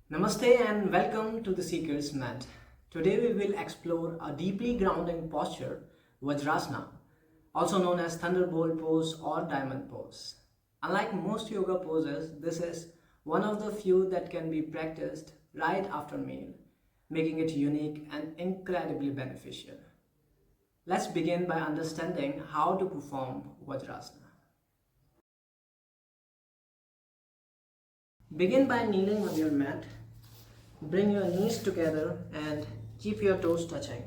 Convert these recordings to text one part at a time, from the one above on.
Namaste and welcome to the Seeker's Mat. Today we will explore a deeply grounding posture, Vajrasana, also known as Thunderbolt Pose or Diamond Pose. Unlike most yoga poses, this is one of the few that can be practiced right after meal, making it unique and incredibly beneficial. Let's begin by understanding how to perform Vajrasana. Begin by kneeling on your mat. Bring your knees together and keep your toes touching.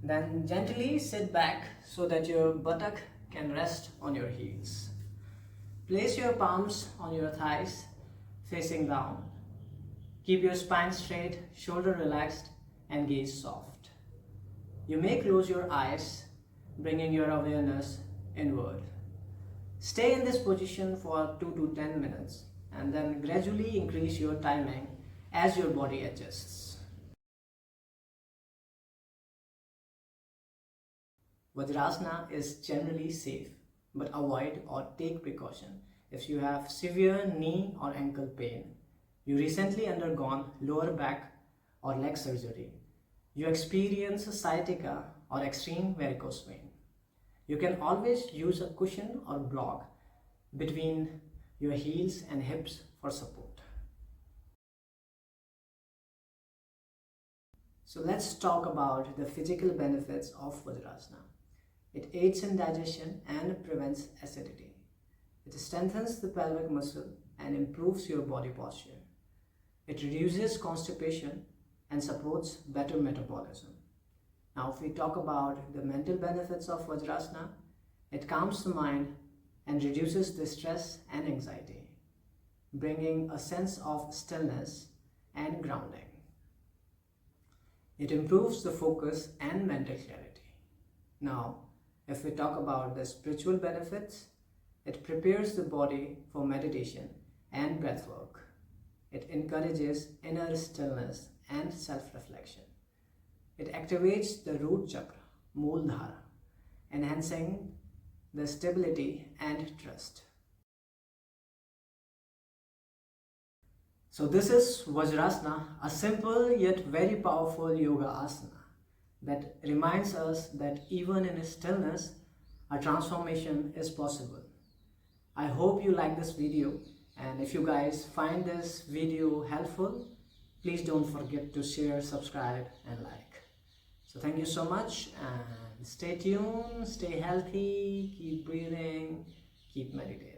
Then gently sit back so that your buttock can rest on your heels. Place your palms on your thighs facing down. Keep your spine straight, shoulder relaxed and gaze soft. You may close your eyes, bringing your awareness inward. Stay in this position for 2 to 10 minutes and then gradually increase your timing as your body adjusts. Vajrasana is generally safe, but avoid or take precaution if you have severe knee or ankle pain, you recently undergone lower back or leg surgery, you experience sciatica or extreme varicose vein. You can always use a cushion or block between your heels and hips for support. So let's talk about the physical benefits of Vajrasana. It aids in digestion and prevents acidity. It strengthens the pelvic muscle and improves your body posture. It reduces constipation and supports better metabolism. Now if we talk about the mental benefits of Vajrasana, it calms the mind and reduces the stress and anxiety, bringing a sense of stillness and grounding. It improves the focus and mental clarity. Now, if we talk about the spiritual benefits, it prepares the body for meditation and breath work. It encourages inner stillness and self-reflection. It activates the root chakra, Mooladhara, enhancing the stability and trust. So this is Vajrasana, a simple yet very powerful yoga asana that reminds us that even in stillness, a transformation is possible. I hope you like this video, and if you guys find this video helpful, please don't forget to share, subscribe and like. So thank you so much and stay tuned, stay healthy, keep breathing, keep meditating.